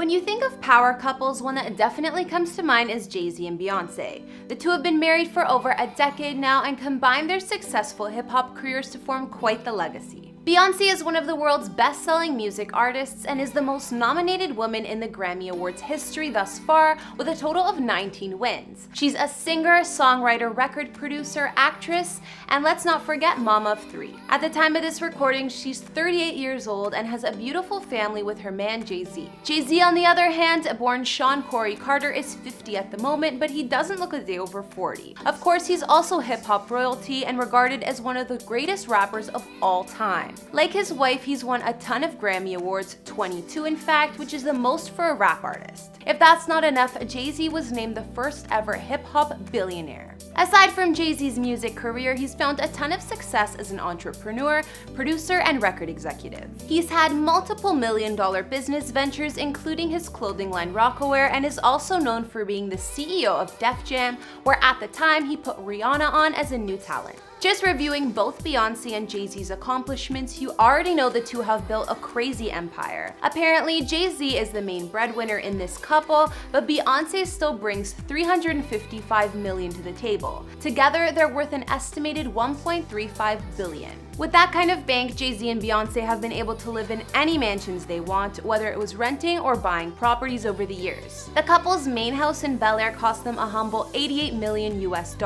When you think of power couples, one that definitely comes to mind is Jay-Z and Beyonce. The two have been married for over a decade now and combined their successful hip-hop careers to form quite the legacy. Beyonce is one of the world's best-selling music artists and is the most nominated woman in the Grammy Awards history thus far, with a total of 19 wins. She's a singer, songwriter, record producer, actress, and let's not forget mama of 3. At the time of this recording, she's 38 years old and has a beautiful family with her man Jay-Z. Jay-Z, on the other hand, born Sean Corey Carter, is 50 at the moment, but he doesn't look a day over 40. Of course, he's also hip-hop royalty and regarded as one of the greatest rappers of all time. Like his wife, he's won a ton of Grammy Awards, 22 in fact, which is the most for a rap artist. If that's not enough, Jay-Z was named the first ever hip-hop billionaire. Aside from Jay-Z's music career, he's found a ton of success as an entrepreneur, producer, and record executive. He's had multiple million-dollar business ventures, including his clothing line Rocawear, and is also known for being the CEO of Def Jam, where at the time he put Rihanna on as a new talent. Just reviewing both Beyonce and Jay-Z's accomplishments, you already know the two have built a crazy empire. Apparently, Jay-Z is the main breadwinner in this couple, but Beyonce still brings $355 million to the table. Together, they're worth an estimated $1.35 billion. With that kind of bank, Jay-Z and Beyonce have been able to live in any mansions they want, whether it was renting or buying properties over the years. The couple's main house in Bel Air cost them a humble $88 million US,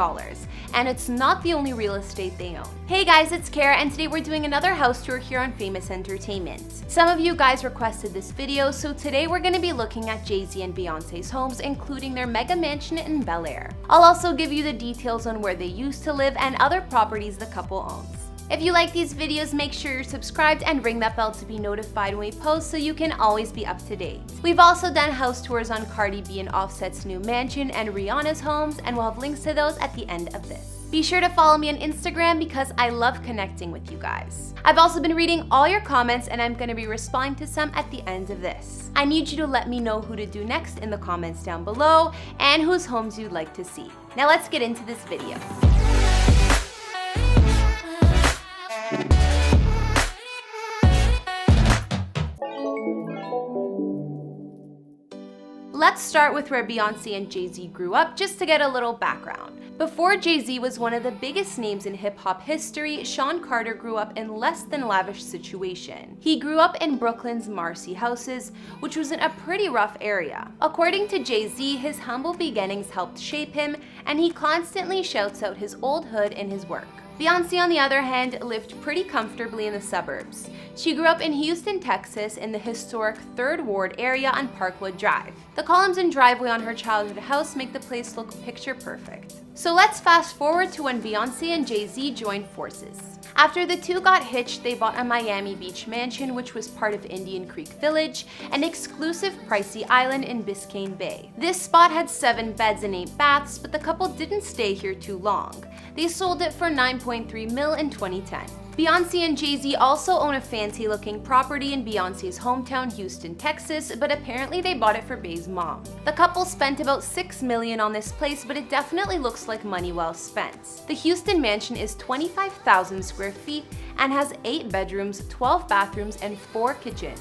and it's not the only real estate they own. Hey guys, it's Kara, and today we're doing another house tour here on Famous Entertainment. Some of you guys requested this video, so today we're going to be looking at Jay-Z and Beyonce's homes, including their mega mansion in Bel Air. I'll also give you the details on where they used to live and other properties the couple owns. If you like these videos, make sure you're subscribed and ring that bell to be notified when we post so you can always be up to date. We've also done house tours on Cardi B and Offset's new mansion and Rihanna's homes, and we'll have links to those at the end of this. Be sure to follow me on Instagram because I love connecting with you guys. I've also been reading all your comments and I'm going to be responding to some at the end of this. I need you to let me know who to do next in the comments down below and whose homes you'd like to see. Now let's get into this video. Let's start with where Beyonce and Jay-Z grew up, just to get a little background. Before Jay-Z was one of the biggest names in hip-hop history, Sean Carter grew up in less than lavish situation. He grew up in Brooklyn's Marcy houses, which was in a pretty rough area. According to Jay-Z, his humble beginnings helped shape him, and he constantly shouts out his old hood in his work. Beyonce, on the other hand, lived pretty comfortably in the suburbs. She grew up in Houston, Texas, in the historic 3rd Ward area on Parkwood Drive. The columns and driveway on her childhood house make the place look picture perfect. So let's fast forward to when Beyonce and Jay-Z joined forces. After the two got hitched, they bought a Miami Beach mansion, which was part of Indian Creek Village, an exclusive pricey island in Biscayne Bay. This spot had 7 beds and 8 baths, but the couple didn't stay here too long. They sold it for $9.3 million in 2010. Beyonce and Jay-Z also own a fancy-looking property in Beyonce's hometown, Houston, Texas, but apparently they bought it for Bey's mom. The couple spent about $6 million on this place, but it definitely looks like money well spent. The Houston mansion is 25,000 square feet and has 8 bedrooms, 12 bathrooms, and 4 kitchens.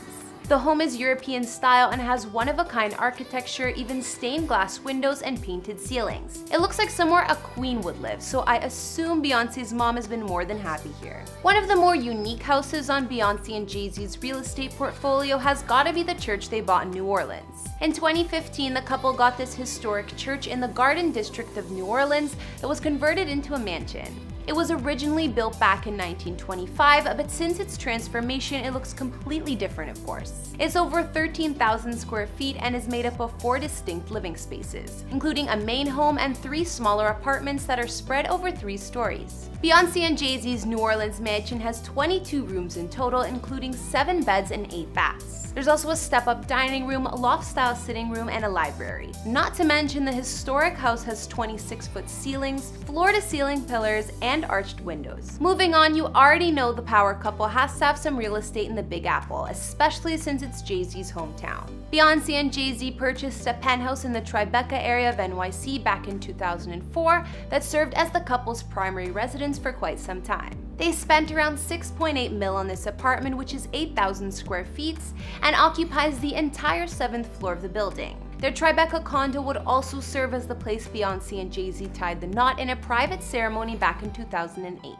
The home is European style and has one-of-a-kind architecture, even stained glass windows and painted ceilings. It looks like somewhere a queen would live, so I assume Beyonce's mom has been more than happy here. One of the more unique houses on Beyonce and Jay-Z's real estate portfolio has gotta be the church they bought in New Orleans. In 2015, the couple got this historic church in the Garden District of New Orleans that was converted into a mansion. It was originally built back in 1925, but since its transformation, it looks completely different, of course. It's over 13,000 square feet and is made up of 4 distinct living spaces, including a main home and 3 smaller apartments that are spread over 3 stories. Beyonce and Jay-Z's New Orleans mansion has 22 rooms in total, including 7 beds and 8 baths. There's also a step-up dining room, a loft-style sitting room, and a library. Not to mention, the historic house has 26-foot ceilings, floor-to-ceiling pillars, and arched windows. Moving on, you already know the power couple has to have some real estate in the Big Apple, especially since it's Jay-Z's hometown. Beyonce and Jay-Z purchased a penthouse in the Tribeca area of NYC back in 2004 that served as the couple's primary residence for quite some time. They spent around 6.8 mil on this apartment, which is 8,000 square feet and occupies the entire 7th floor of the building. Their Tribeca condo would also serve as the place Beyonce and Jay-Z tied the knot in a private ceremony back in 2008.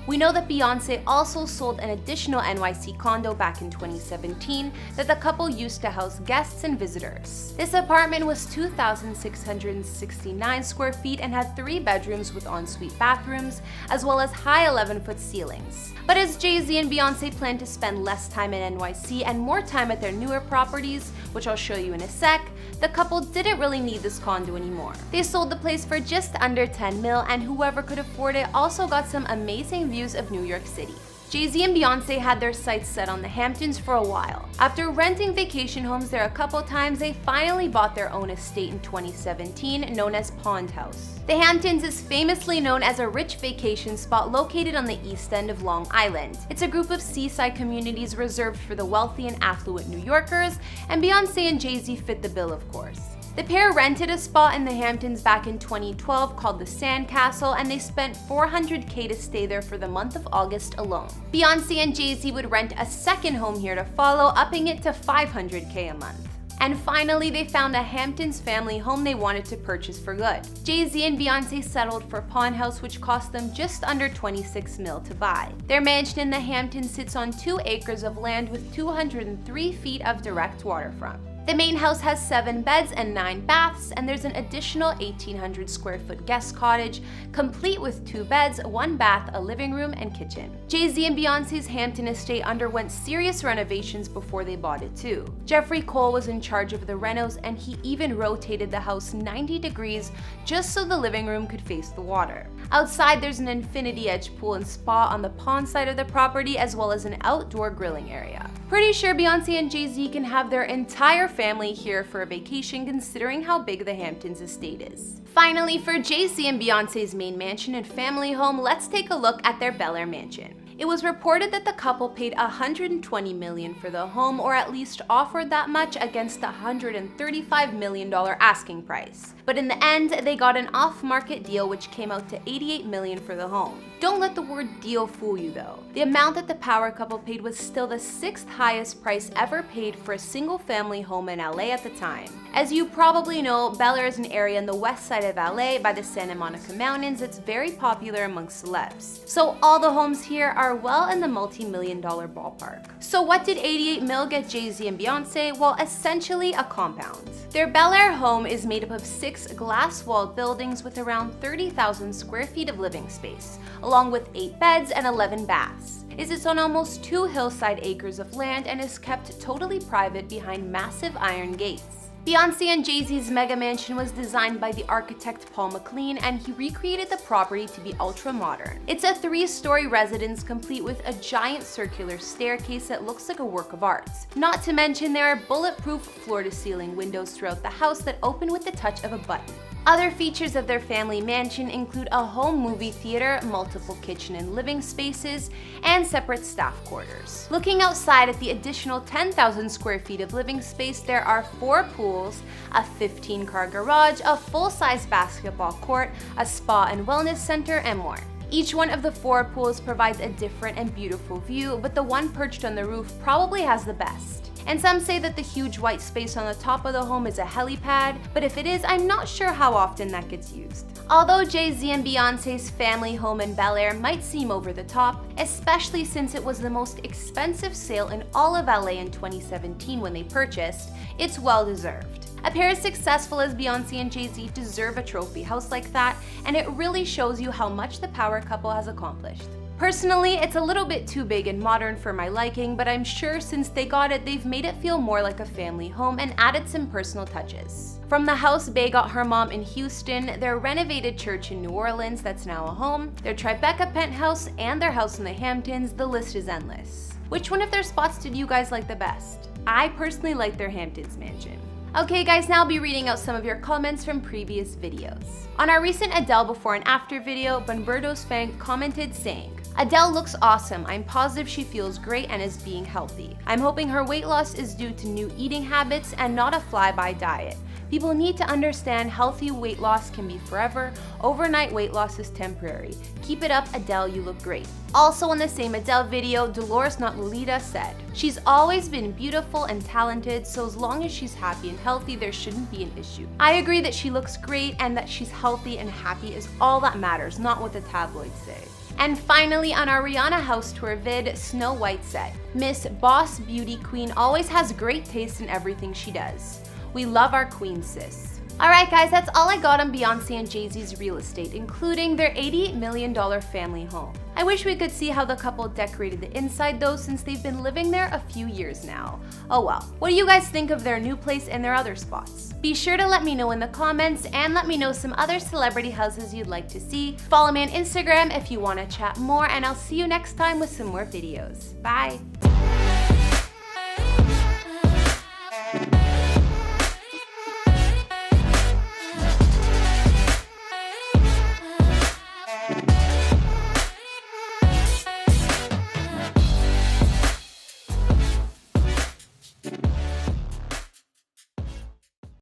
We know that Beyonce also sold an additional NYC condo back in 2017 that the couple used to house guests and visitors. This apartment was 2,669 square feet and had 3 bedrooms with ensuite bathrooms, as well as high 11-foot ceilings. But as Jay-Z and Beyonce plan to spend less time in NYC and more time at their newer properties, which I'll show you in a sec, the couple didn't really need this condo anymore. They sold the place for just under 10 mil, and whoever could afford it also got some amazing views of New York City. Jay-Z and Beyonce had their sights set on the Hamptons for a while. After renting vacation homes there a couple times, they finally bought their own estate in 2017, known as Pond House. The Hamptons is famously known as a rich vacation spot located on the east end of Long Island. It's a group of seaside communities reserved for the wealthy and affluent New Yorkers, and Beyonce and Jay-Z fit the bill, of course. The pair rented a spot in the Hamptons back in 2012 called the Sandcastle, and they spent $400K to stay there for the month of August alone. Beyonce and Jay-Z would rent a second home here to follow, upping it to $500K a month. And finally, they found a Hamptons family home they wanted to purchase for good. Jay-Z and Beyonce settled for Pond House, which cost them just under 26 mil to buy. Their mansion in the Hamptons sits on 2 acres of land with 203 feet of direct waterfront. The main house has 7 beds and 9 baths, and there's an additional 1,800 square foot guest cottage, complete with 2 beds, 1 bath, a living room, and kitchen. Jay-Z and Beyonce's Hampton estate underwent serious renovations before they bought it too. Jeffrey Cole was in charge of the renos, and he even rotated the house 90 degrees just so the living room could face the water. Outside, there's an infinity edge pool and spa on the pond side of the property, as well as an outdoor grilling area. Pretty sure Beyonce and Jay-Z can have their entire family here for a vacation, considering how big the Hamptons estate is. Finally, for Jay-Z and Beyonce's main mansion and family home, let's take a look at their Bel Air mansion. It was reported that the couple paid $120 million for the home, or at least offered that much against the $135 million asking price. But in the end, they got an off-market deal which came out to $88 million for the home. Don't let the word deal fool you though. The amount that the power couple paid was still the 6th highest price ever paid for a single-family home in LA at the time. As you probably know, Bel Air is an area in the west side of LA by the Santa Monica Mountains that's very popular amongst celebs. So all the homes here are well in the multi-million-dollar ballpark. So what did 88 mil get Jay-Z and Beyonce? Well, essentially a compound. Their Bel Air home is made up of 6 glass-walled buildings with around 30,000 square feet of living space, along with 8 beds and 11 baths. It sits on almost 2 hillside acres of land and is kept totally private behind massive iron gates. Beyonce and Jay-Z's mega mansion was designed by the architect Paul McLean, and he recreated the property to be ultra-modern. It's a 3-story residence complete with a giant circular staircase that looks like a work of art. Not to mention, there are bulletproof floor-to-ceiling windows throughout the house that open with the touch of a button. Other features of their family mansion include a home movie theater, multiple kitchen and living spaces, and separate staff quarters. Looking outside at the additional 10,000 square feet of living space, there are 4 pools, a 15-car garage, a full-size basketball court, a spa and wellness center, and more. Each one of the 4 pools provides a different and beautiful view, but the one perched on the roof probably has the best. And some say that the huge white space on the top of the home is a helipad, but if it is, I'm not sure how often that gets used. Although Jay-Z and Beyonce's family home in Bel Air might seem over the top, especially since it was the most expensive sale in all of LA in 2017 when they purchased, it's well deserved. A pair as successful as Beyonce and Jay-Z deserve a trophy house like that, and it really shows you how much the power couple has accomplished. Personally, it's a little bit too big and modern for my liking, but I'm sure since they got it, they've made it feel more like a family home and added some personal touches. From the house Bey got her mom in Houston, their renovated church in New Orleans that's now a home, their Tribeca penthouse, and their house in the Hamptons, the list is endless. Which one of their spots did you guys like the best? I personally like their Hamptons mansion. Okay guys, now I'll be reading out some of your comments from previous videos. On our recent Adele before and after video, Bunberto's fan commented saying, "Adele looks awesome. I'm positive she feels great and is being healthy. I'm hoping her weight loss is due to new eating habits and not a fly-by diet. People need to understand healthy weight loss can be forever, overnight weight loss is temporary. Keep it up, Adele, you look great. Also in the same Adele video, Dolores Not Lolita said, "She's always been beautiful and talented, so as long as she's happy and healthy, there shouldn't be an issue." I agree that she looks great and that she's healthy and happy is all that matters, not what the tabloids say. And finally, on our Rihanna house tour vid, Snow White said, "Miss Boss Beauty Queen always has great taste in everything she does. We love our queen, sis." Alright guys, that's all I got on Beyonce and Jay-Z's real estate, including their $80 million family home. I wish we could see how the couple decorated the inside though, since they've been living there a few years now. Oh well. What do you guys think of their new place and their other spots? Be sure to let me know in the comments, and let me know some other celebrity houses you'd like to see. Follow me on Instagram if you want to chat more, and I'll see you next time with some more videos. Bye!